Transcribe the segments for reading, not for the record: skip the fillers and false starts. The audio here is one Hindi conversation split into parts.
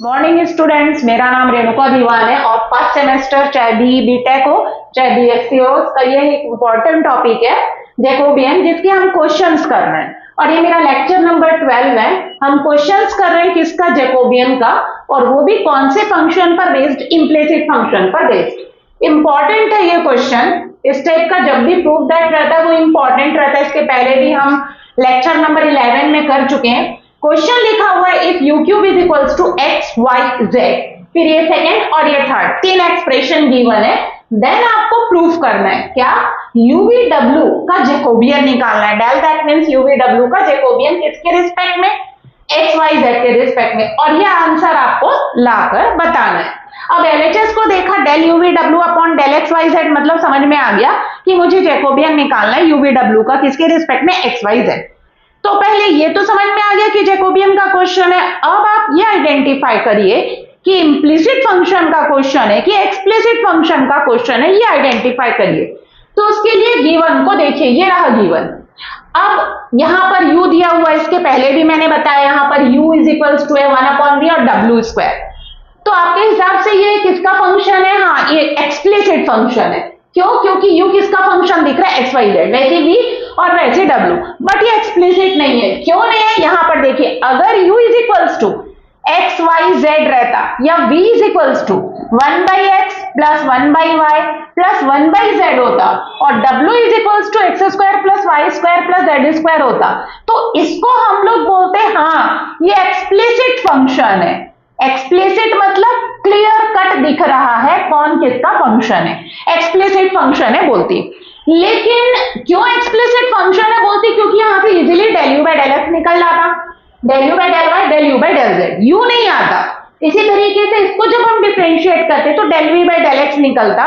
मॉर्निंग स्टूडेंट्स, मेरा नाम रेणुका दीवान है और फर्स्ट सेमेस्टर चाहे बीटेक हो चाहे बीएससी हो, उसका ये एक इम्पोर्टेंट टॉपिक है जैकोबियन, जिसके हम क्वेश्चंस कर रहे हैं। और ये मेरा लेक्चर नंबर 12 है। हम क्वेश्चंस कर रहे हैं किसका? जैकोबियन का, और वो भी कौन से फंक्शन पर बेस्ड? इम्प्लिसिट फंक्शन पर बेस्ड। इंपॉर्टेंट है ये क्वेश्चन। इस टाइप का जब भी प्रूफ दैट रहता है वो इंपॉर्टेंट रहता है। इसके पहले भी हम लेक्चर नंबर 11 में कर चुके हैं। क्वेश्चन लिखा हुआ है if you cube is equals to x y z, फिर ये सेकेंड और ये थर्ड, तीन एक्सप्रेशन गिवन है। देन आपको प्रूफ करना है क्या? यूवीडब्ल्यू का जैकोबियन निकालना है। डेल दैट मींस यूवीडब्ल्यू का जैकोबियन किसके रिस्पेक्ट में? एक्स वाई जेड के रिस्पेक्ट में, और ये आंसर आपको लाकर बताना है। अब एलएचएस को देखा, डेल यूवीडब्ल्यू upon del x y z, मतलब समझ में आ गया कि मुझे जैकोबियन निकालना है यूवीडब्ल्यू का किसके रिस्पेक्ट में? X y z. तो पहले ये तो समझ में आ गया कि जैकोबियन का क्वेश्चन है। अब आप ये आइडेंटिफाई करिए कि इंप्लिसिट फंक्शन का क्वेश्चन है कि एक्सप्लिसिट फंक्शन का क्वेश्चन है, ये आइडेंटिफाई करिए। तो उसके लिए गिवन को देखिए, ये रहा गिवन। अब यहां पर u दिया हुआ, इसके पहले भी मैंने बताया, यहां पर u is equals to 1/v और w स्क्वायर। तो आपके हिसाब से ये किसका फंक्शन है? हाँ, ये एक्सप्लिसिट फंक्शन है। क्यों? क्योंकि u किसका फंक्शन दिख रहा है? एक्स वाई जेड, वैसे v और वैसे w, बट ये एक्सप्लिसिट नहीं है। क्यों नहीं है? यहां पर देखिए, अगर u is equals to x y z रहता या v is equals to 1/x plus 1/y plus 1/z होता और w is equals to x square plus y square plus z square होता, तो इसको हम लोग बोलते हैं हाँ ये एक्सप्लिसिट फंक्शन है। एक्सप्लिसिट मतलब क्लियर कट दिख रहा है कौन किसका फंक्शन है, एक्सप्लिसिट फंक्शन है बोलती। लेकिन क्यों एक्सप्लिसिट फंक्शन है बोलती? क्योंकि यहां से easily del u by del x निकल जाता, del u by del y, del u by del z, u नहीं आता। इसी तरीके से इसको जब हम डिफरेंशिएट करते तो del v by del x निकलता,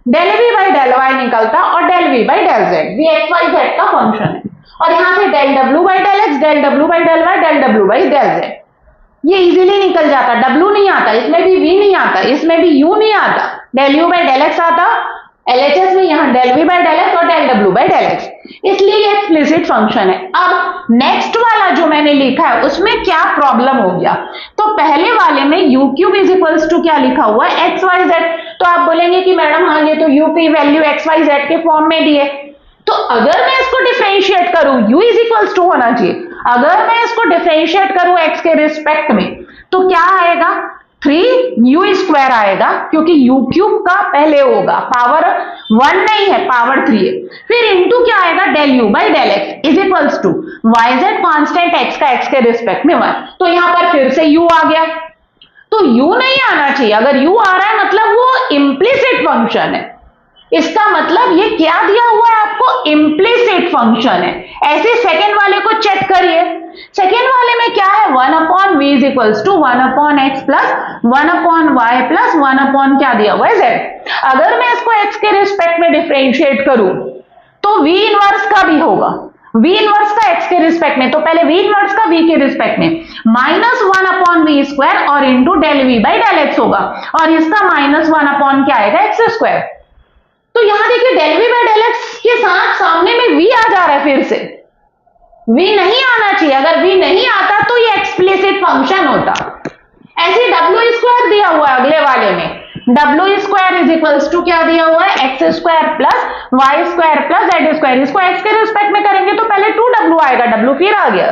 del v by del y निकलता और del v by del z, v x y z का फंक्शन है। और यहां से डेल डब्ल्यू बाय डेल एक्स, डेल डब्ल्यू बाय डेल वाई, डेल डब्ल्यू बाय डेल जेड, ये इजीली निकल जाता। W नहीं आता, इसमें भी V नहीं आता, इसमें भी U नहीं आता, del U by del x आता LHS में, यहाँ del V by del x और del W by del x, इसलिए ये एक्सप्लिसिट फंक्शन है। अब नेक्स्ट वाला जो मैंने लिखा है उसमें क्या प्रॉब्लम हो गया? तो पहले वाले में u cube is equals to क्या लिखा हुआ है? X y z. तो आप बोलेंगे कि मैडम हाँ ये तो u की वैल्यू एक्स वाई जेड के फॉर्म में दी है, तो अगर मैं इसको डिफरेंशिएट करूं u इज इक्वल्स टू होना चाहिए। अगर मैं इसको डिफरेंशिएट करूं x के रिस्पेक्ट में तो क्या आएगा? 3u स्क्वायर आएगा, क्योंकि u क्यूब का पहले होगा, पावर 1 नहीं है, पावर 3 है। फिर इंटू क्या आएगा? Del u by del x is equals to y z constant x का x के रिस्पेक्ट में 1। तो यहां पर फिर से u आ गया, तो u नहीं आना चाहिए। अगर u आ रहा है मतलब वो इम्प्लिसिट फंक्शन है। इसका मतलब ये क्या दिया हुआ है आपको? इम्प्लिसिट फंक्शन है। ऐसे सेकेंड वाले को चेक करिए। सेकेंड वाले में क्या है? 1/v is equals to 1/x plus 1/y plus 1/ क्या दिया हुआ है? z। अगर मैं इसको x के रिस्पेक्ट में डिफरेंशिएट करूं तो v इनवर्स का भी होगा, v इनवर्स का x के रिस्पेक्ट में, तो पहले v इनवर्स का v के रिस्पेक्ट में माइनस 1/v स्क्वायर और into del v by del x होगा, और इसका माइनस 1/ क्या आएगा? X square. तो यहां देखिए del v by del x के साथ सामने में v आ जा रहा है, फिर से v नहीं आना चाहिए। अगर v नहीं आता तो ये एक्सप्लिसिट फंक्शन होता। ऐसे w स्क्वायर दिया हुआ है अगले वाले में, w square is equals to क्या दिया हुआ है? X square plus y square plus z square. इसको x के रिस्पेक्ट में करेंगे तो पहले 2w आएगा, w फिर आ गया,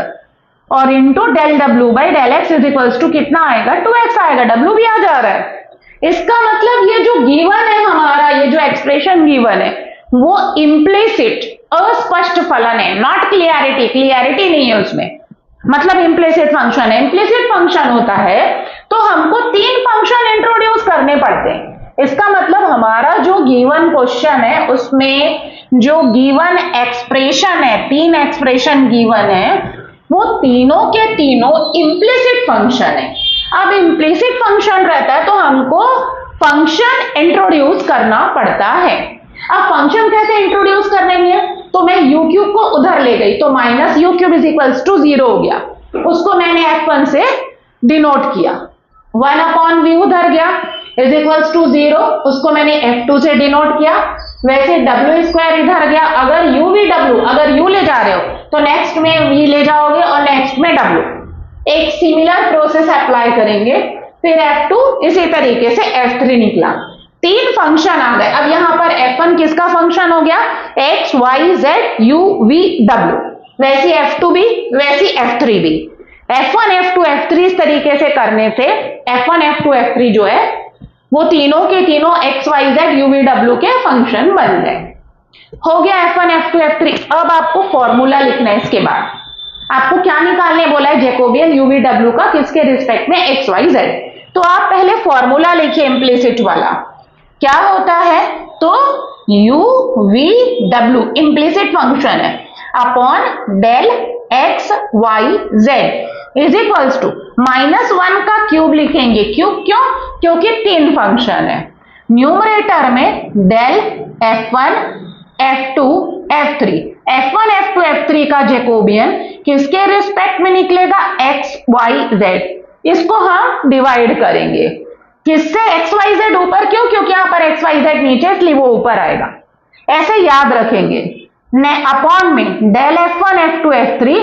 और into del w by del x is equals to कितना आएगा? 2x आएगा, w भी आ जा रहा है। इसका मतलब ये जो गिवन है हमारा, ये जो एक्सप्रेशन गिवन है वो इम्प्लिसिट अस्पष्ट फलन है, नॉट क्लियरिटी, क्लियरिटी नहीं है उसमें, मतलब इम्प्लिसिट फंक्शन है। इम्प्लिसिट फंक्शन होता है तो हमको 3 फंक्शन इंट्रोड्यूस करने पड़ते हैं। इसका मतलब हमारा जो गिवन क्वेश्चन है उसमें जो गिवन एक्सप्रेशन है, 3 एक्सप्रेशन गिवन है, वो तीनों के तीनों इम्प्लिसिट फंक्शन है। अब इम्प्लिसिट फंक्शन रहता है तो हमको फंक्शन इंट्रोड्यूस करना पड़ता है। अब फंक्शन कैसे इंट्रोड्यूस करेंगे? तो मैं u क्यूब को उधर ले गई तो minus u cube is equals to 0 हो गया, उसको मैंने f1 से डिनोट किया। 1/v उधर गया इज इक्वल्स टू 0, उसको मैंने f2 से डिनोट किया। वैसे w स्क्वायर इधर गया, अगर u भी w, अगर u ले जा रहे हो तो नेक्स्ट में v ले जाओगे और नेक्स्ट में w। एक सिमिलर प्रोसेस अप्लाई करेंगे फिर F2, इसी तरीके से F3 निकला। 3 फंक्शन आ गए। अब यहां पर F1 किसका फंक्शन हो गया? X, Y, Z, U, V, W। वैसी F2 भी, वैसी F3 भी। F1, F2, F3 इस तरीके से करने से F1, F2, F3 जो है वो तीनों के तीनों X, Y, Z, U, V, W के फंक्शन बन गए। हो गया F1, F2, F3। अब आपको फॉर्मूला लिखना है। इसके बाद आपको क्या निकालने बोला है? जैकोबियन U, V, W का किसके रिस्पेक्ट में? X, Y, Z। तो आप पहले फॉर्मूला लिखिए इम्प्लिसिट वाला। क्या होता है? तो U, V, W implicit function है upon del X, Y, Z is equals to -1 का क्यूब लिखेंगे। क्यूब क्यों? क्योंकि 3 फंक्शन है। न्यूमरेटर में del F1, F2, F3। F1, F2, F3 का जैकोबियन किसके रिस्पेक्ट में निकलेगा? X, Y, Z। इसको हम डिवाइड करेंगे किससे? X, Y, Z ऊपर। क्यों? क्योंकि यहां पर X, Y, Z नीचे, इसलिए वो ऊपर आएगा। ऐसे याद रखेंगे। अपॉन में del F1, F2, F3।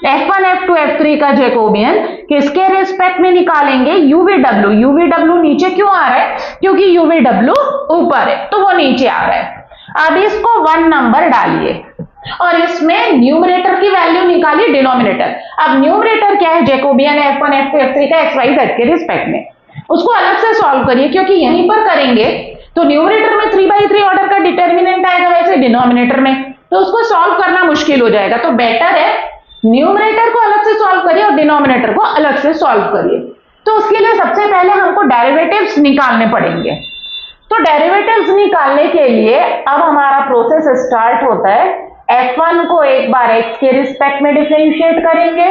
F1, F2, F3 का जैकोबियन किसके रिस्पेक्ट में निकालेंगे? UVW। UVW नीचे क्यों आ रहा है? क्योंकि UVW ऊपर है तो वो नीचे आ रहा है। अब इसको 1 नंबर डालिए और इसमें न्यूमरेटर की वैल्यू निकालिए, डिनोमिनेटर। अब न्यूमरेटर क्या है? जैकोबियन है F1, F2, F3 का X, Y, Z के रिस्पेक्ट में। उसको अलग से सॉल्व करिए क्योंकि यहीं पर करेंगे तो न्यूमरेटर में 3/3 ऑर्डर का डिटर्मिनेंट आएगा, वैसे डिनोमिनेटर में तो उसको सॉल्व करना मुश्किल हो जाएगा। तो बेटर है न्यूमरेटर को अलग से सॉल्व करिए और डिनोमिनेटर को अलग से सॉल्व करिए। तो उसके लिए सबसे पहले हमको डेरिवेटिव्स निकालने पड़ेंगे। तो डेरिवेटिव्स निकालने के लिए अब हमारा प्रोसेस स्टार्ट होता है। F1 को एक बार x के रिस्पेक्ट में डिफरेंशिएट करेंगे,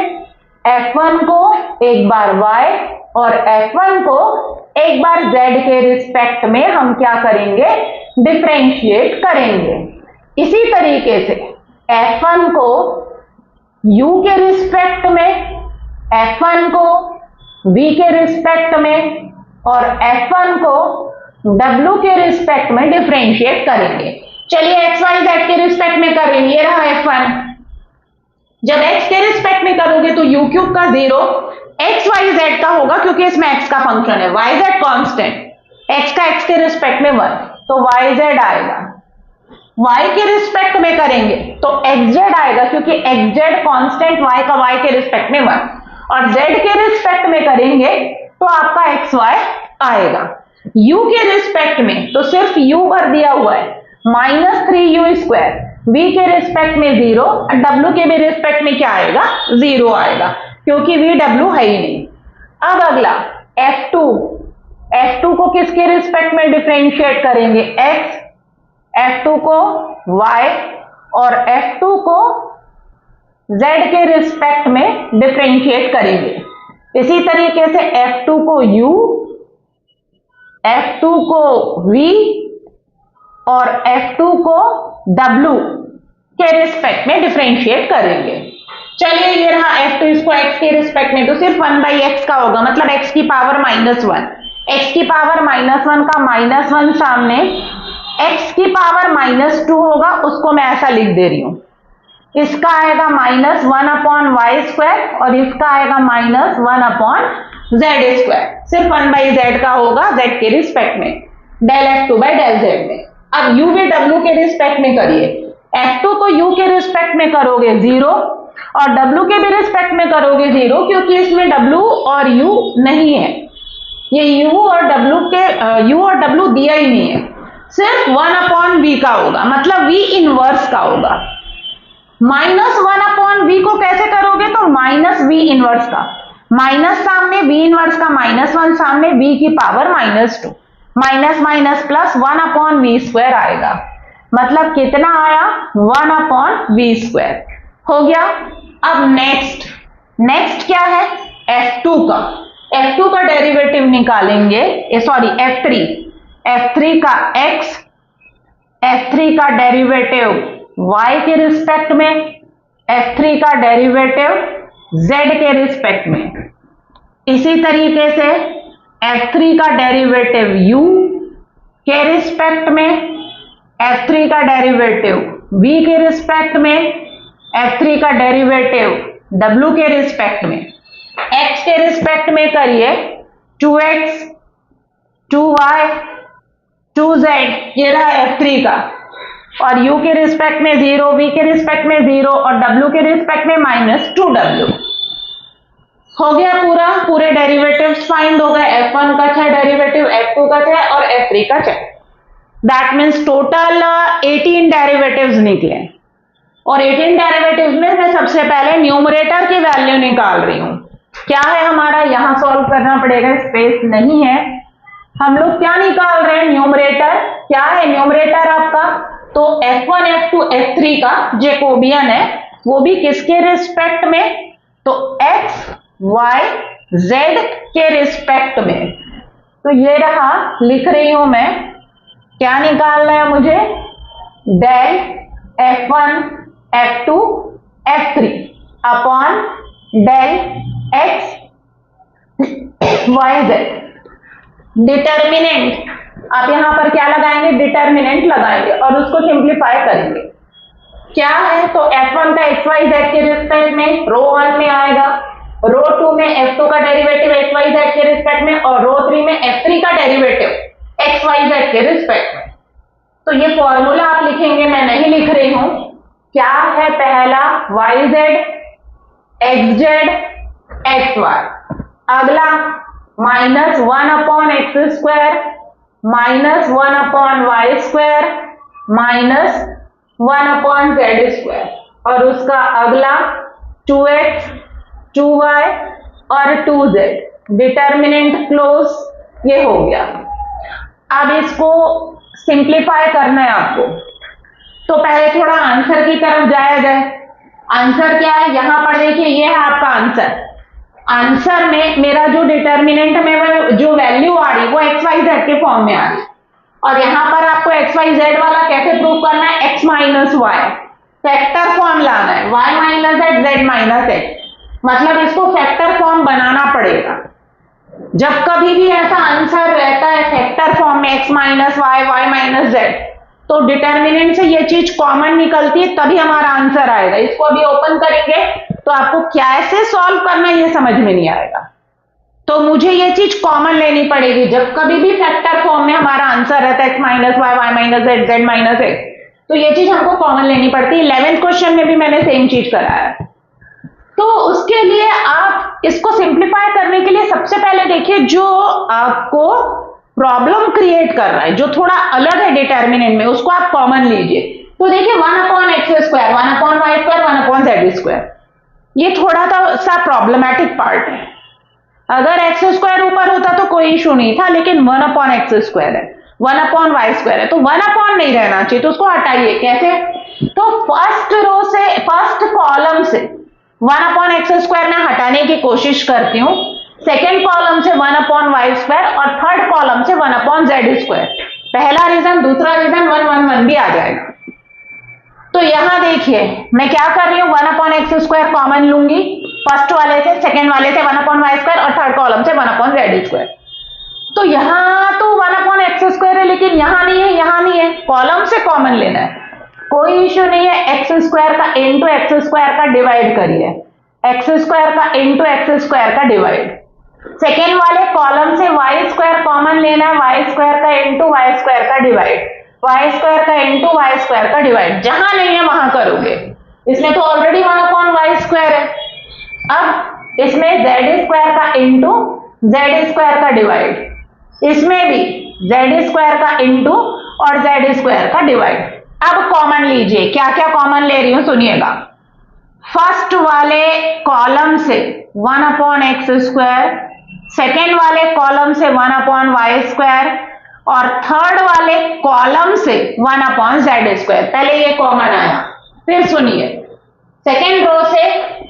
F1 को एक बार y और F1 को एक बार z के रिस्पेक्ट में हम क्या करेंगे? डिफरेंशिएट करेंगे। इसी तरीके से F1 को u के रिस्पेक्ट में, F1 को v के रिस्पेक्ट में और F1 को w के रिस्पेक्ट में डिफरेंशिएट करेंगे। चलिए x, y, z के रिस्पेक्ट में करेंगे। ये रहा F1। जब x के रिस्पेक्ट में करोगे तो u क्यूब का 0 x, y, z का होगा क्योंकि इसमें x का फंक्शन है, y, z कांस्टेंट, x का x के रिस्पेक्ट में 1 तो y, z आएगा। y के रिस्पेक्ट में करेंगे तो xz आएगा क्योंकि xz कांस्टेंट, y का y के रिस्पेक्ट में 1 और z के रिस्पेक्ट में करेंगे तो आपका xy आएगा। u के रिस्पेक्ट में तो सिर्फ u भर दिया हुआ है -3u², v के रिस्पेक्ट में 0 और w के भी रिस्पेक्ट में क्या आएगा? 0 आएगा क्योंकि vw है ही नहीं। अब अगला F2 को किसके रिस्पेक्ट में डिफरेंशिएट करेंगे? x, F2 को y और F2 को z के रिस्पेक्ट में डिफरेंशिएट करेंगे। इसी तरीके से F2 को u, F2 को v और F2 को w के रिस्पेक्ट में डिफरेंशिएट करेंगे। चलिए ये रहा F2, इसको x के रिस्पेक्ट में तो सिर्फ 1/x का होगा, मतलब x की पावर -1। x की पावर -1 का -1 सामने x की पावर -2 होगा, उसको मैं ऐसा लिख दे रही हूं। इसका आएगा -1/y² और इसका आएगा -1/z²। सिर्फ 1/z का होगा z के रिस्पेक्ट में, डेल F2/डेल z में। अब u v w के रिस्पेक्ट में करिए। F2 को u के रिस्पेक्ट में करोगे 0 और w के भी रिस्पेक्ट में करोगे 0 क्योंकि इसमें w और u नहीं है। ये u और w दिया ही नहीं है, सिर्फ 1/v का होगा, मतलब v इनवर्स का होगा। -1/v को कैसे करोगे? तो -v इनवर्स का, माइनस सामने v इनवर्स का -1 सामने v की power -2, minus minus plus 1/v² आएगा, मतलब कितना आया? 1/v²। हो गया। अब नेक्स्ट क्या है? F2 का डेरिवेटिव निकालेंगे, सॉरी F3 का x, F3 का डेरिवेटिव y के रिस्पेक्ट में, F3 का डेरिवेटिव z के रिस्पेक्ट में। इसी तरीके से F3 का डेरिवेटिव u के रिस्पेक्ट में, F3 का डेरिवेटिव v के रिस्पेक्ट में, F3 का डेरिवेटिव w के रिस्पेक्ट में। x के रिस्पेक्ट में करिए 2x 2y 2z, ये रहा f3 का, और u के रिस्पेक्ट में 0, v के रिस्पेक्ट में 0 और w के रिस्पेक्ट में -2w। हो गया पूरे डेरिवेटिव्स फाइंड हो गए। f1 का है डेरिवेटिव, f2 का है और f3 का है। दैट मीन्स टोटल 18 डेरिवेटिव्स निकले, और 18 डेरिवेटिव्स में मैं सबसे पहले न्यूमरेटर की वैल्यू निकाल रही हूं। क्या है हमारा, यहां सॉल्व करना पड़ेगा, स्पेस नहीं है। हम लोग क्या निकाल रहे हैं, न्यूमरेटर। क्या है न्यूमरेटर आपका, तो f1 f2 f3 का जैकोबियन है, वो भी किसके रिस्पेक्ट में, तो x y z के रिस्पेक्ट में। तो ये रहा, लिख रही हूं मैं, क्या निकालना है मुझे, del f1 f2 f3 upon del x y z। Determinant आप यहां पर क्या लगाएंगे, डिटर्मिनेंट लगाएंगे और उसको सिंप्लीफाई करेंगे। क्या है, तो f1 का x y z के रिस्पेक्ट में रो 1 में आएगा, रो 2 में f2 का डेरिवेटिव x y z के रिस्पेक्ट में, और रो 3 में f3 का डेरिवेटिव x y z के रिस्पेक्ट में। तो ये फॉर्मूला आप लिखेंगे, मैं नहीं लिख रही हूं। क्या है, पहला yz xz xy, अगला -1 upon x square -1 upon y square -1 upon z square, और उसका अगला 2x 2y और 2z। डिटर्मिनेंट क्लोज, ये हो गया। अब इसको सिंप्लीफाई करना है आपको, तो पहले थोड़ा आंसर की तरफ जाया जाए। आंसर क्या है, यहां पर देखिए, ये है आपका आंसर। आंसर में मेरा जो डिटर्मिनेंट में जो वैल्यू आ रही वो एक्स वाई जेड के फॉर्म में आ रही, और यहां पर आपको एक्स वाई जेड वाला कैसे प्रूव करना है, x minus y, factor form लाना है, y minus x z minus x, मतलब इसको फैक्टर फॉर्म बनाना पड़ेगा। जब कभी भी ऐसा आंसर रहता है फैक्टर फॉर्म में x minus y y minus z, तो डिटर्मिनेंट से ये चीज कॉमन निकलती है, तभी हमारा आंसर आएगा। इसको अभी ओपन करेंगे तो आपको कैसे सॉल्व करना है ये समझ में नहीं आएगा, तो मुझे ये चीज कॉमन लेनी पड़ेगी। जब कभी भी फैक्टर फॉर्म में हमारा आंसर रहता है x minus y y minus z z minus x, तो ये चीज हमको कॉमन लेनी पड़ती है। 11th क्वेश्चन में भी मैंने सेम चीज कराया है। तो उसके लिए आप इसको सिंप्लीफाई करने के लिए सबसे पहले देखिए, जो आपको प्रॉब्लम क्रिएट कर रहा है, जो थोड़ा अलग है डिटर्मिनेंट में, उसको आप कॉमन लीजिए। तो देखिए 1 upon x square 1 upon y square 1 upon z square, ये थोड़ा सा प्रॉब्लमैटिक पार्ट है। अगर एक्स स्क्वायर ऊपर होता तो कोई इशू नहीं था, लेकिन 1 अपॉन एक्स स्क्वायर है, 1 अपॉन वाई स्क्वायर है, तो 1 अपॉन नहीं रहना चाहिए, तो उसको हटाइए। कैसे, तो फर्स्ट रो से, फर्स्ट कॉलम से 1 अपॉन एक्स स्क्वायर में हटाने की कोशिश करती हूं, सेकेंड कॉलम से 1 अपॉन वाई स्क्वायर और थर्ड कॉलम से 1 अपॉन जेड स्क्वायर। पहला रीजन, दूसरा रीजन 1 1 1 भी आ जाएगा। तो यहां देखिए मैं क्या कर रही हूं, 1 अपॉन एक्स स्क्वायर कॉमन लूंगी फर्स्ट वाले से, सेकेंड वाले से 1 अपॉन वाई स्क्वायर और थर्ड कॉलम से 1 अपॉन जेड स्क्वायर। तो यहां तो 1 अपॉन एक्स स्क्वायर है, लेकिन यहां नहीं है, यहां नहीं है, कॉलम से कॉमन लेना है, कोई इश्यू नहीं है। एक्स स्क्वायर का इंटू एक्स स्क्वायर का डिवाइड करिए, एक्स स्क्वायर का इंटू एक्स स्क्वायर का डिवाइड। सेकेंड वाले कॉलम से वाई स्क्वायर कॉमन लेना है, वाई स्क्वायर का इंटू वाई स्क्वायर का डिवाइड, वाई स्क्वायर का इंटू वाई स्क्वायर का डिवाइड। जहां नहीं है वहां करोगे, इसमें तो ऑलरेडी 1 अपॉन वाई स्क्वायर है। अब इसमें जेड स्क्वायर का इंटू जेड स्क्वायर का डिवाइड, इसमें भी जेड स्क्वायर का इंटू और जेड स्क्वायर का डिवाइड। अब कॉमन लीजिए, क्या क्या कॉमन ले रही हूं सुनिएगा। फर्स्ट वाले कॉलम से 1 अपॉन एक्स स्क्वायर, सेकेंड वाले कॉलम से 1 अपॉन वाई स्क्वायर और थर्ड वाले कॉलम से 1 अपॉन जेड स्क्वायर। पहले ये कॉमन आया, फिर सुनिए, सेकेंड रो से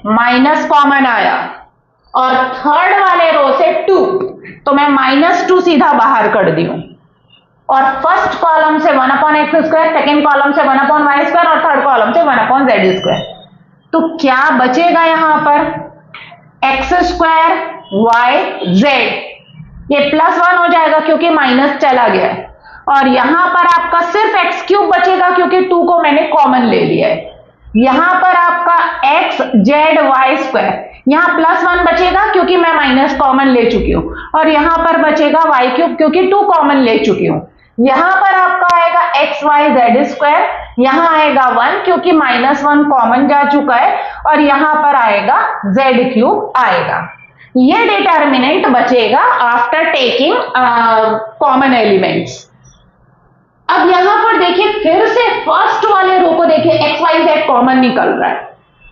माइनस कॉमन आया और थर्ड वाले रो से 2, तो मैं -2 सीधा बाहर कर दी हूं, और फर्स्ट कॉलम से 1 upon x square, second column से 1 अपॉन वाई स्क्वायर और थर्ड कॉलम से 1 अपॉन जेड स्क्वायर। तो क्या बचेगा यहां पर, एक्स स्क्वायर वाई जेड, ये +1 हो जाएगा क्योंकि माइनस चला गया है, और यहां पर आपका सिर्फ एक्स क्यूब बचेगा क्योंकि 2 को मैंने कॉमन ले लिया है। यहां पर आपका एक्स जेड वाई स्क्वायर, यहाँ +1 बचेगा क्योंकि मैं माइनस कॉमन ले चुकी हूं, और यहां पर बचेगा y³ क्योंकि 2 कॉमन ले चुकी हूं। यहां पर आपका आएगा xyz², यहां आएगा 1 क्योंकि -1 कॉमन जा चुका है, और यहां पर आएगा z³ आएगा। ये डिटर्मिनेंट बचेगा आफ्टर टेकिंग कॉमन एलिमेंट्स। अब यहां पर देखिए फिर से फर्स्ट वाले रो को देखिए xyz कॉमन निकल रहा है,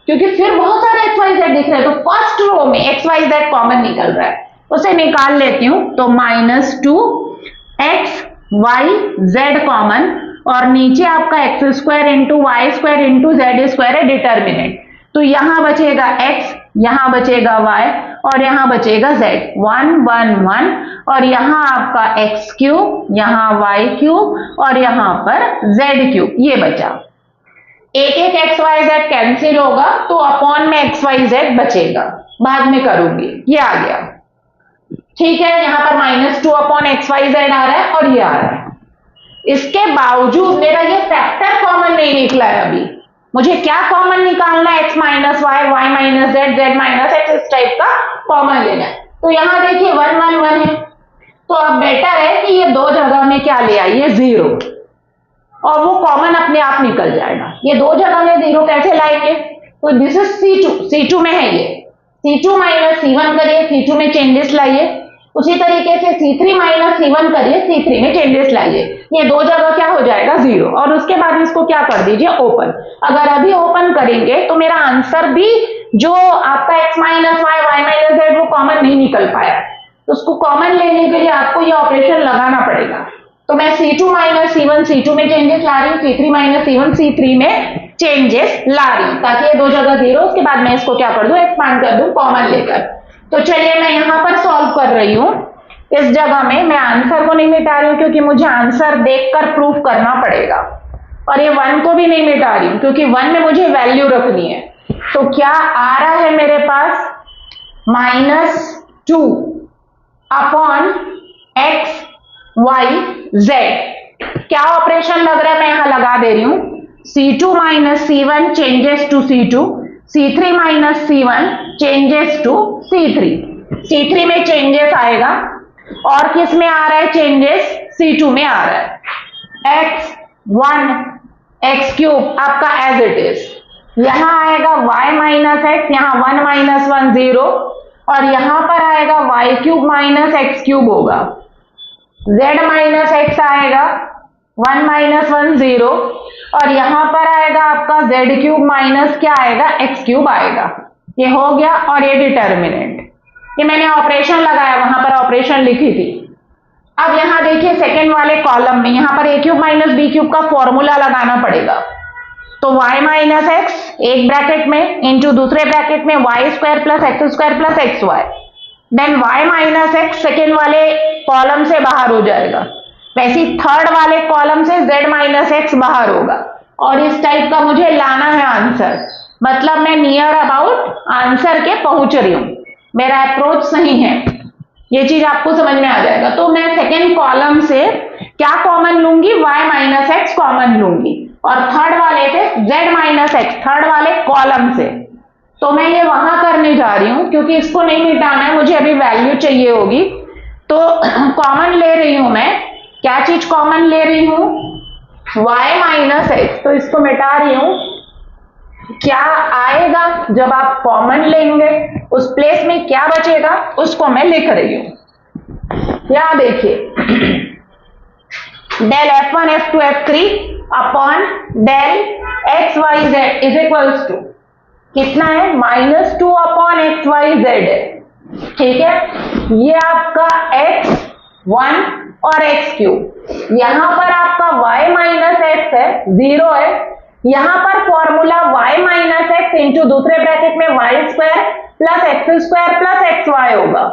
क्योंकि फिर बहुत सारे xyz दिख रहे हैं, तो फर्स्ट रो में xyz कॉमन निकल रहा है, उसे निकाल लेती हूं। तो -2xyz कॉमन, और नीचे आपका x² into y² into z² है डिटर्मिनेंट, तो यहां बचेगा x, यहां बचेगा y, और यहां बचेगा z। 1 1 1, और यहां आपका x³, यहां y³, और यहां पर z³, ये बचा। एक एक xyz कैंसिल होगा तो अपॉन में xyz बचेगा, बाद में करूंगी। ये आ गया, ठीक है। यहां पर -2 अपॉन xyz आ रहा है, और ये आ रहा है। इसके बावजूद मेरा ये फैक्टर कॉमन नहीं निकला है अभी। मुझे क्या कॉमन निकालना है? x minus y, y minus z, z minus x, इस टाइप का कॉमन लेना है। तो यहां देखिए 1 1 1 है, तो अब बेटर है कि ये दो जगह में क्या ले आइए 0, और वो कॉमन अपने आप निकल जाएगा। ये दो जगह में 0 कैसे लाएंगे? तो दिस इज C2 में है, ये C2 माइनस C1 करिए, C2 में चेंजेस लाइए। उसी तरीके से C3 माइनस C1 करिए, C3 में चेंजेस लाइए। ये दो जगह क्या हो जाएगा 0, और उसके बाद इसको क्या कर दीजिए ओपन। अगर अभी ओपन करेंगे तो मेरा आंसर भी जो आपका x minus y, y minus z, वो कॉमन नहीं निकल पाया, तो उसको कॉमन लेने के लिए आपको ये ऑपरेशन लगाना पड़ेगा। तो मैं C2 माइनस C1 C2 में चेंजेस ला रही हूँ, C3 माइनस C1 C3 में चेंजेस ला रही हूँ, ताकि ये दो जगह 0, उसके बाद मैं इसको क्या कर दूं एक्सपांड कर दूं कॉमन लेकर। तो चलिए मैं यहां पर सॉल्व कर रही हूं। इस जगह में मैं आंसर को नहीं मिटा रही हूं क्योंकि मुझे आंसर देखकर प्रूफ करना पड़ेगा, और ये 1 को भी नहीं मिटा रही हूं क्योंकि 1 में मुझे वैल्यू रखनी है। तो क्या आ रहा है मेरे पास -2 अपॉन xyz। क्या ऑपरेशन लग रहा है मैं यहां लगा दे रही हूं। C2 minus C1 changes to C2, C3 minus C1 changes to C3। C3 में चेंजेस आएगा, और किस में आ रहा है चेंजेस? C2 में आ रहा है। x1 x³ आपका एज इट इज। यहां आएगा y माइनस एक्स, यहां 1 माइनस 1 0, और यहां पर आएगा y³ माइनस x³ होगा। z माइनस एक्स आएगा, 1 माइनस 1 0, और यहां पर आएगा आपका z³ माइनस क्या आएगा x³ आएगा। ये हो गया, और ये डिटर्मिनेंट, ये मैंने ऑपरेशन लगाया, वहां पर ऑपरेशन लिखी थी। अब यहां देखिए सेकेंड वाले कॉलम में यहां पर a³ माइनस b³ का फॉर्मूला लगाना पड़ेगा। तो y माइनस एक्स एक ब्रैकेट में इंटू दूसरे ब्रैकेट में y² plus x² plus xy, then y minus x second वाले कॉलम से बाहर हो जाएगा, वैसे थर्ड वाले कॉलम से z माइनस एक्स बाहर होगा, और इस टाइप का मुझे लाना है आंसर। मतलब मैं नियर अबाउट आंसर के पहुंच रही हूं, मेरा अप्रोच सही है, ये चीज आपको समझ में आ जाएगा। तो मैं सेकेंड कॉलम से क्या कॉमन लूंगी? y माइनस एक्स कॉमन लूंगी, और थर्ड वाले से z माइनस एक्स, थर्ड वाले कॉलम से। तो मैं ये वहां करने जा रही हूं क्योंकि इसको नहीं मिटाना है, मुझे अभी वैल्यू चाहिए होगी। तो कॉमन ले रही हूं मैं, क्या चीज कॉमन ले रही हूं? y minus x. तो इसको मिटा रही हूं। क्या आएगा जब आप कॉमन लेंगे, उस प्लेस में क्या बचेगा उसको मैं लिख रही हूं। यहां देखिए del f1 f2 f3 upon del xyz is equals to कितना है? -2 अपॉन xyz है, ठीक है। ये आपका x1 और x³, यहां पर आपका y माइनस एक्स है 0 है, यहां पर formula y minus x into दूसरे ब्रैकेट में y² plus x² plus xy होगा।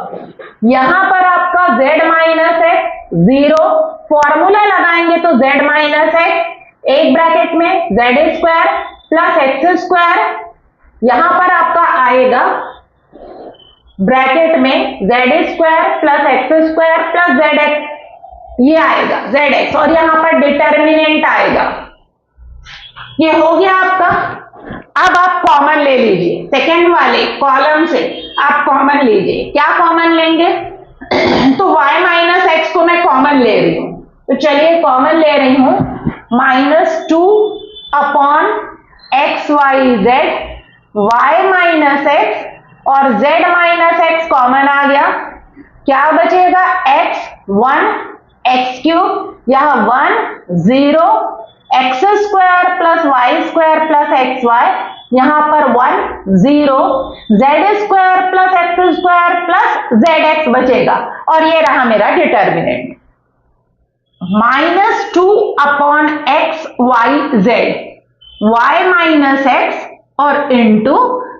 यहां पर आपका z माइनस एक्स 0, फॉर्मूला लगाएंगे तो z माइनस एक्स एक ब्रैकेट में z² प्लस x², यहां पर आपका आएगा ब्रैकेट में z² plus x² plus zx, ये आएगा zx, और यहां पर डिटर्मिनेंट आएगा ये हो गया आपका। अब आप कॉमन ले लीजिए, सेकेंड वाले कॉलम से आप कॉमन लीजिए। क्या कॉमन लेंगे? तो y माइनस एक्स को मैं कॉमन ले रही हूं, तो चलिए कॉमन ले रही हूं -2 upon x y z, y minus x और z माइनस एक्स कॉमन आ गया। क्या बचेगा? x 1 x क्यूब, यह 1 0 x square plus y square plus x y, यहां पर 1 0 z square plus x square plus z x बचेगा। और ये रहा मेरा determinant -2 upon x y z, y minus x और इंटू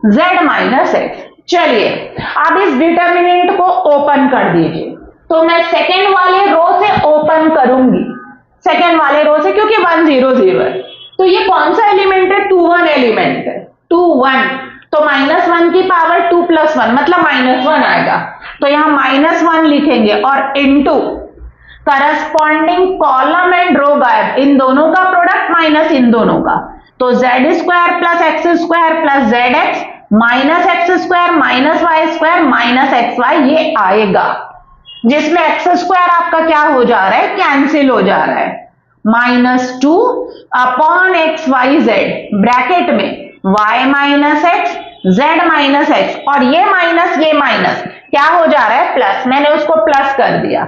जेड माइनस एक्स। चलिए अब इस डिटर्मिनेंट को ओपन कर दीजिए। तो मैं सेकेंड वाले रो से ओपन करूंगी, सेकेंड वाले रो से, क्योंकि 1 0 0 है। तो ये कौन सा एलिमेंट है? 2 1 एलिमेंट है, 2 1। तो -1 की पावर 2 + 1 मतलब -1 आएगा। तो यहां -1 लिखेंगे और इनटू करस्पॉन्डिंग कॉलम एंड रो गायब, इन दोनों का प्रोडक्ट माइनस इन दोनों का। तो z square plus x square plus z x minus x square minus y square minus x y, ये आएगा, जिसमें एक्स स्क्वायर आपका क्या हो जा रहा है? कैंसिल हो जा रहा है। -2 upon x y z bracket में y minus x z minus x, और ये माइनस क्या हो जा रहा है? प्लस। मैंने उसको प्लस कर दिया।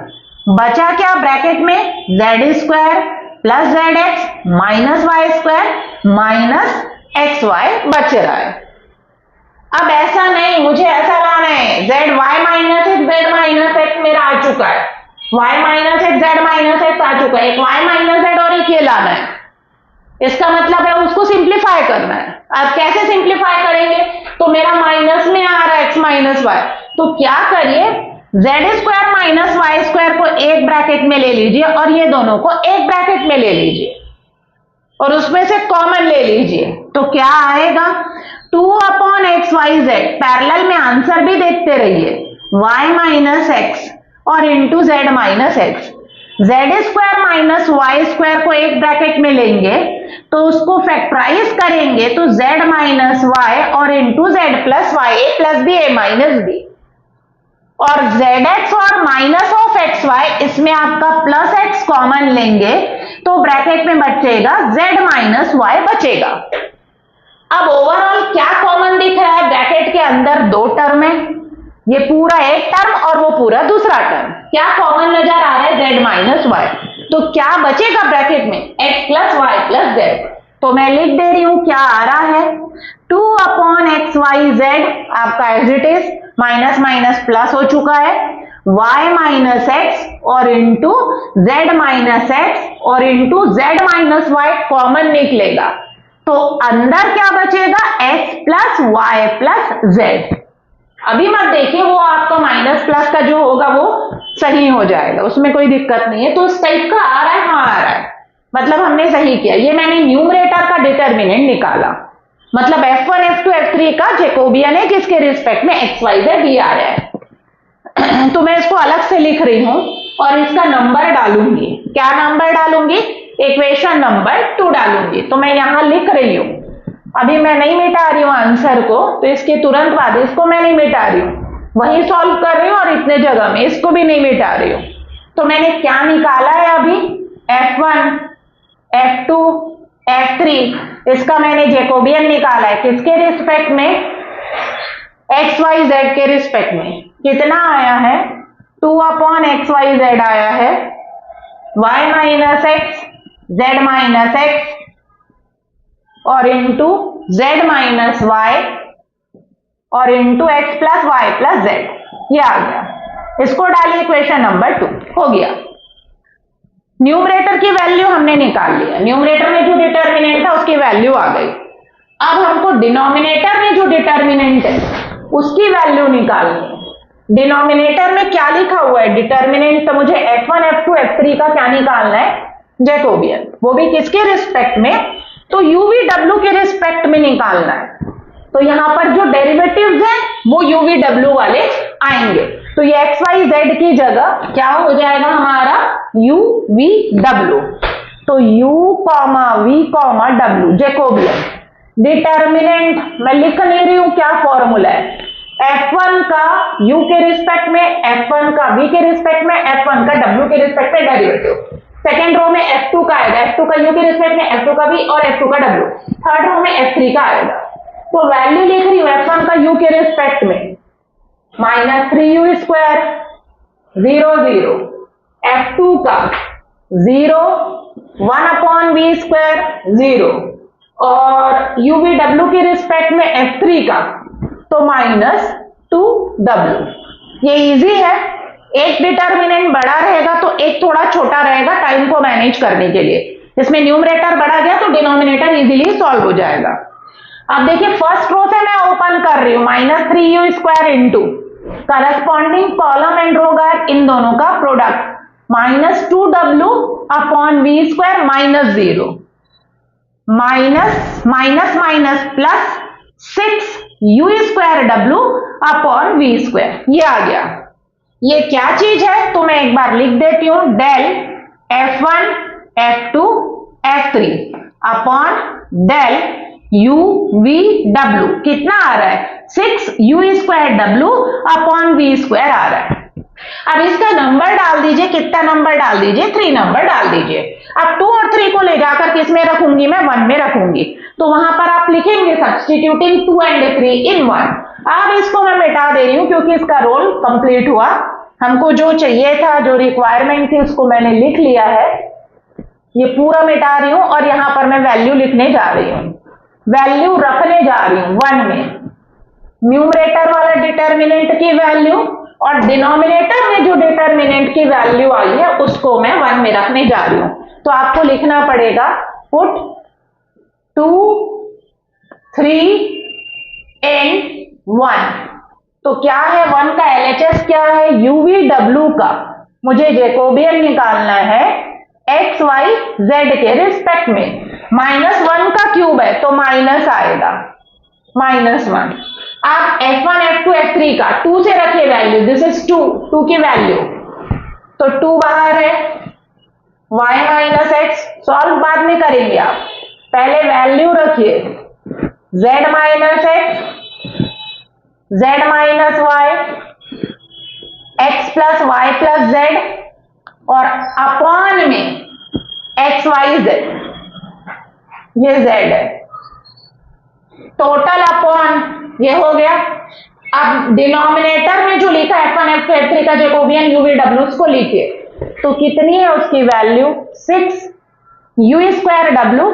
बचा क्या ब्रैकेट में? Z square plus z x minus y square minus x y बच रहा है। अब ऐसा नहीं, मुझे ऐसा लाना है z y minus x z minus x मेरा आ चुका है, y minus x z minus x आ चुका है, एक y माइनस जेड और एक ये लाना है। इसका मतलब है उसको सिंप्लीफाई करना है। अब कैसे सिंप्लीफाई करेंगे? तो मेरा माइनस में आ रहा है x माइनस वाई, तो क्या करिए, z square minus y square को एक ब्रैकेट में ले लीजिए और ये दोनों को एक ब्रैकेट में ले लीजिए और उसमें से कॉमन ले लीजिए। तो क्या आएगा? 2 upon x y z, parallel में आंसर भी देखते रहिए, y माइनस एक्स और into z minus x. Z square minus y square को एक ब्रैकेट में लेंगे तो उसको फैक्टराइज करेंगे तो जेड माइनस वाई और इंटू जेड प्लस वाई, ए प्लस बी ए माइनस बी, और जेड एक्स और माइनस ऑफ एक्स वाई, इसमें आपका प्लस एक्स कॉमन लेंगे तो ब्रैकेट में बचेगा जेड माइनस वाई बचेगा। अब ओवरऑल क्या कॉमन दिख रहा है? ब्रैकेट के अंदर 2 टर्म है, ये पूरा एक टर्म और वो पूरा दूसरा टर्म। क्या कॉमन नजर आ रहा है? Z minus y. तो क्या बचेगा ब्रैकेट में? X plus y plus z. तो मैं लिख दे रही हूं क्या आ रहा है, 2 अपॉन एक्स वाई जेड आपका as it is, minus minus plus हो चुका है, y माइनस एक्स और इंटू जेड माइनस एक्स और into z minus y common निकलेगा तो अंदर क्या बचेगा? x plus y plus z. अभी मत देखिए, वो आपका माइनस प्लस का जो होगा वो सही हो जाएगा, उसमें कोई दिक्कत नहीं है। तो उस टाइप का आ रहा है, हाँ आ रहा है, मतलब हमने सही किया। ये मैंने न्यूमरेटर का डिटर्मिनेंट निकाला, मतलब f1 f2 f3 का जैकोबियन है जिसके रिस्पेक्ट में x y z d आ रहा है। तो मैं इसको अलग से लिख रही हूं और इसका नंबर डालूंगी। क्या नंबर डालूंगी? इक्वेशन नंबर 2 डालूंगी। तो मैं यहां लिख रही हूं, अभी मैं नहीं मिटा रही हूं आंसर को, तो इसके तुरंत बाद इसको मैं नहीं मिटा रही हूं, वही सॉल्व कर रही हूं और इतने जगह में इसको भी नहीं मिटा रही हूं। तो मैंने क्या निकाला है अभी? f1 f2 f3, इसका मैंने जैकोबियन निकाला है किसके रिस्पेक्ट में? एक्स वाई जेड के रिस्पेक्ट में। कितना आया है? 2 अपॉन एक्स वाई जेड आया है, y minus x z minus x और इंटू जेड माइनस वाई और into x plus y plus z, ये आ गया। इसको डालिए इक्वेशन नंबर 2, हो गया। न्यूमरेटर की वैल्यू हमने निकाल लिया, न्यूमरेटर में जो डिटर्मिनेंट था उसकी वैल्यू आ गई। अब हमको डिनोमिनेटर में जो डिटर्मिनेंट है उसकी वैल्यू निकालनी है। डिनोमिनेटर में क्या लिखा हुआ है? डिटर्मिनेंट, तो मुझे f1 f2 f3 का क्या निकालना है? जैकोबियन, वो भी किसके रिस्पेक्ट में? तो uvw के रिस्पेक्ट में निकालना है। तो यहां पर जो डेरिवेटिव्स हैं वो uvw वाले आएंगे, तो ये xyz की जगह क्या हो जाएगा हमारा? uvw। तो u comma v comma w Jacobian. Determinant मैं लिख नहीं रही हूं, क्या फॉर्मूला है, f1 का u के रिस्पेक्ट में, f1 का v के रिस्पेक्ट में, f1 का w के रिस्पेक्ट में डेरिवेटिव। सेकेंड रो में f2 का आएगा, f2 का u के रिस्पेक्ट में, f2 का v और f2 का w। थर्ड रो में f3 का आएगा। तो वैल्यू लिख रही हूं f1 का u के रिस्पेक्ट में -3u स्क्वायर 0 0, f2 का 0 1 अपॉन v स्क्वायर 0 और uv w के रिस्पेक्ट में f3 का तो -2w। ये इजी है, एक डिटर्मिनेंट बड़ा रहेगा तो एक थोड़ा छोटा रहेगा टाइम को मैनेज करने के लिए। इसमें न्यूमरेटर बढ़ा गया तो डिनोमिनेटर इजीली सॉल्व हो जाएगा। अब देखिए फर्स्ट रो से मैं ओपन कर रही हूं -3u square into corresponding column and row gap इन दोनों का product -2w upon v square -0 minus minus plus 6u square w upon v square. ये आ गया। ये क्या चीज है तो मैं एक बार लिख देती हूं, del f1 f2 f3 upon del u v w कितना आ रहा है 6u square w upon v square आ रहा है। अब इसका नंबर डाल दीजिए, कितना नंबर डाल दीजिए, 3 नंबर डाल दीजिए। अब 2 और 3 को ले जाकर किस में रखूंगी, मैं 1 में रखूंगी। तो वहां पर आप लिखेंगे सब्स्टिट्यूटिंग 2 एंड 3 इन 1। अब इसको मैं मिटा दे रही हूं क्योंकि इसका रोल कंप्लीट हुआ। हमको जो चाहिए था, जो रिक्वायरमेंट थी उसको मैंने लिख लिया है। ये पूरा मिटा रही हूं और यहां पर मैं वैल्यू लिखने जा रही हूं, वैल्यू रखने जा रही हूं 1 में, न्यूमरेटर वाला डिटर्मिनेंट की वैल्यू और डिनोमिनेटर में जो डिटर्मिनेंट की वैल्यू आई है उसको मैं 1 में रखने जा रही हूं। तो आपको लिखना पड़ेगा पुट 2 3 इन 1। तो क्या है 1 का LHS क्या है, UVW का मुझे जैकोबियन निकालना है x y z के रिस्पेक्ट में। -1 का क्यूब है तो माइनस आएगा -1। आप f1 f2 f3 का 2 से रखिए वैल्यू, दिस इज 2 की वैल्यू तो 2 बाहर है, y माइनस एक्स सॉल्व बाद में करेंगे आप, पहले वैल्यू रखिए z minus x z minus y x plus y plus z और अपॉन में x y z, ये z है, टोटल अपॉन ये हो गया। अब डिनोमिनेटर में जो लिखा है f1 f2 f3 का जैकोबियन UVW उसको लिखिए, तो कितनी है उसकी value 6u square w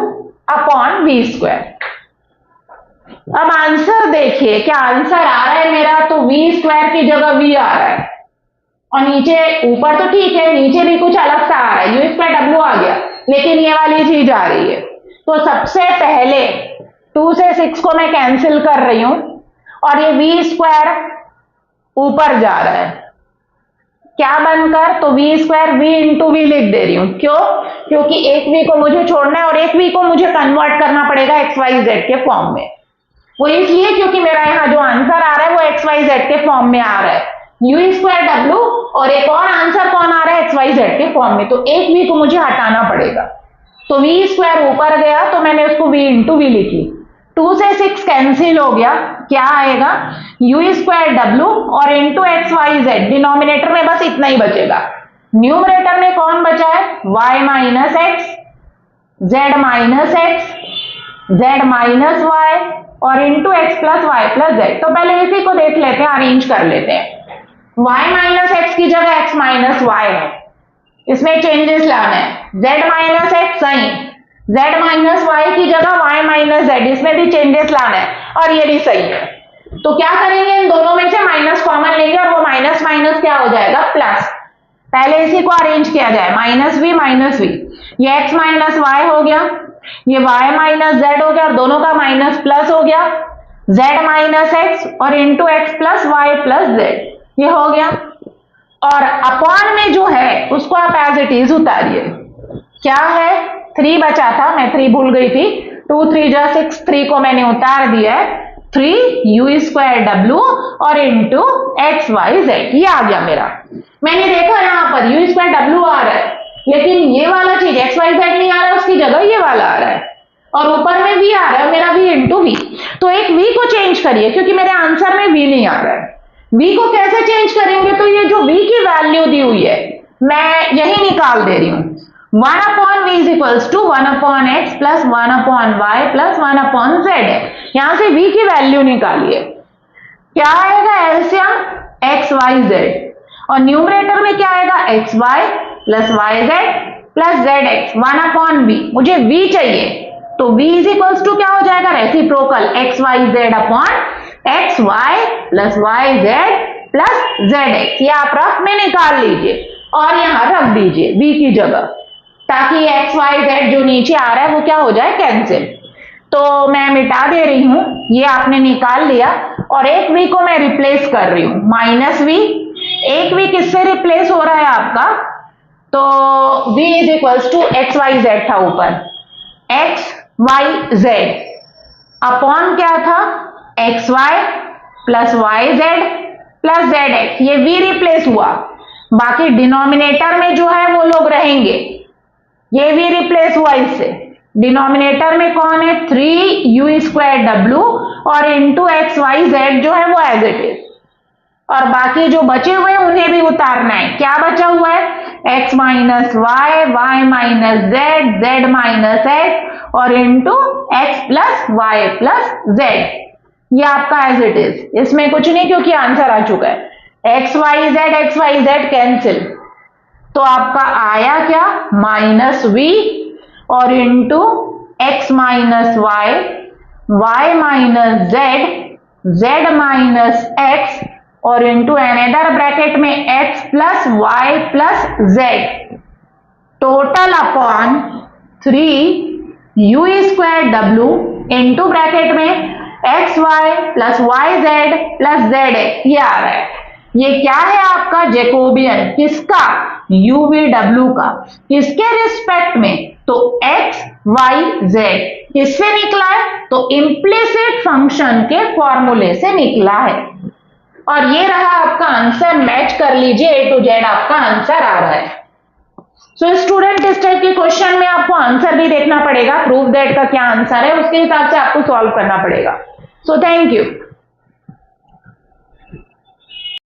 upon v square. अब आंसर देखिए, क्या आंसर आ रहा है मेरा, तो v स्क्वायर की जगह v आ रहा है और नीचे ऊपर तो ठीक है, नीचे भी कुछ अलग सा आ रहा है, u स्क्वायर w आ गया, लेकिन ये वाली चीज आ रही है। तो सबसे पहले 2 से 6 को मैं कैंसिल कर रही हूं और ये v स्क्वायर ऊपर जा रहा है, क्या बनकर, तो v square v into v लिख दे रही हूं। क्यों, क्योंकि एक v को मुझे छोड़ना है और एक v को मुझे कन्वर्ट करना पड़ेगा XYZ के फॉर्म में। वो इसलिए क्योंकि मेरा यहाँ जो आंसर आ रहा है वो XYZ के फॉर्म में आ रहा है, u स्क्वायर w और एक और आंसर कौन आ रहा है XYZ के फॉर्म में, तो एक v को मुझे हटाना पड़ेगा। तो v स्क्वायर ऊपर गया तो मैंने उसको v इंटू वी लिखी, 2 से 6 कैंसिल हो गया, क्या आएगा u स्क्वायर w और इंटू XYZ, डिनोमिनेटर में बस इतना ही बचेगा, न्यूमरेटर में कौन बचा है y minus x z minus x z minus y और into x plus y plus z. तो पहले इसी को देख लेते हैं, अरेंज कर लेते हैं। y माइनस एक्स की जगह x माइनस वाई है, इसमें चेंजेस लाना है, z माइनस एक्स सही, z माइनस वाई की जगह y माइनस जेड, इसमें भी चेंजेस लाना है और ये भी सही है। तो क्या करेंगे, इन दोनों में से माइनस कॉमन लेंगे और वो माइनस माइनस क्या हो जाएगा प्लस। पहले इसी को अरेंज किया जाए, माइनस वी, ये x माइनस वाई हो गया, ये y माइनस जेड हो गया और दोनों का माइनस प्लस हो गया, z माइनस एक्स और into x plus y plus z, ये हो गया। और अपॉन में जो है उसको आप एज इट इज उतारिए, क्या है 3 बचा था, मैं 3 भूल गई थी, 2 3 जा 6, 3 को मैंने उतार दिया है, 3u स्क्वायर w और इंटू एक्स वाई जेड, ये आ गया मेरा। मैंने देखा यहाँ पर u स्क्वायर w आ रहा है, लेकिन ये वाला चीज एक्स वाई जेड नहीं आ रहा है, उसकी जगह ये वाला आ रहा है और ऊपर में v आ रहा है, मेरा v इंटू वी। तो एक v को चेंज करिए क्योंकि मेरे आंसर में v नहीं आ रहा है। v को कैसे चेंज करेंगे, तो ये जो v की वैल्यू दी हुई है मैं यही निकाल दे रही हूं, 1 upon v is equals to 1 upon x plus 1 upon y plus 1 upon z है। यहां से v की वैल्यू निकालिए, क्या आएगा एलसीएम एक्स वाई जेड और न्यूमरेटर में क्या आएगा x y plus y z plus z x 1 upon v. मुझे v चाहिए तो v इज इक्वल्स टू क्या हो जाएगा, reciprocal x y z upon x y plus y z plus z x. ये आप रफ में निकाल लीजिए और यहां रख दीजिए v की जगह, ताकि एक्स वाई जेड जो नीचे आ रहा है वो क्या हो जाए, कैंसिल। तो मैं मिटा दे रही हूं, ये आपने निकाल लिया और एक v को मैं रिप्लेस कर रही हूं माइनस v। एक v किससे रिप्लेस हो रहा है आपका, तो v is equals to x y z था ऊपर, एक्स वाई जेड अपॉन क्या था x y plus y z plus z x. ये v रिप्लेस हुआ, बाकी डिनोमिनेटर में जो है वो लोग रहेंगे। ये v रिप्लेस हुआ इससे, डिनोमिनेटर में कौन है 3u स्क्वायर डब्ल्यू और इंटू एक्स वाई जेड जो है वो एज इट इज, और बाकी जो बचे हुए हैं उन्हें भी उतारना है। क्या बचा हुआ है, x minus y, y minus z, z minus x और into x plus y plus z. ये आपका एज इट इज, इसमें कुछ नहीं क्योंकि आंसर आ चुका है। एक्स वाई जेड कैंसिल, तो आपका आया क्या माइनस वी और into x minus y, y minus z, z minus x और इंटू अनदर ब्रैकेट में x plus y plus z total upon 3u square डब्ल्यू इंटू ब्रैकेट में x y plus y z plus z x. ये आ रहा है, ये क्या है आपका जैकोबियन, किसका, uv का, किसके रिस्पेक्ट में, तो x y z। किससे निकला है, तो इम्प्लिसिट फंक्शन के फॉर्मूले से निकला है। और ये रहा आपका आंसर, मैच कर लीजिए ए टू जेड आपका आंसर आ रहा है। सो स्टूडेंट इस टाइप के क्वेश्चन में आपको आंसर भी देखना पड़ेगा, प्रूफ दैट का क्या आंसर है उसके हिसाब से आपको सॉल्व करना पड़ेगा। So thank you.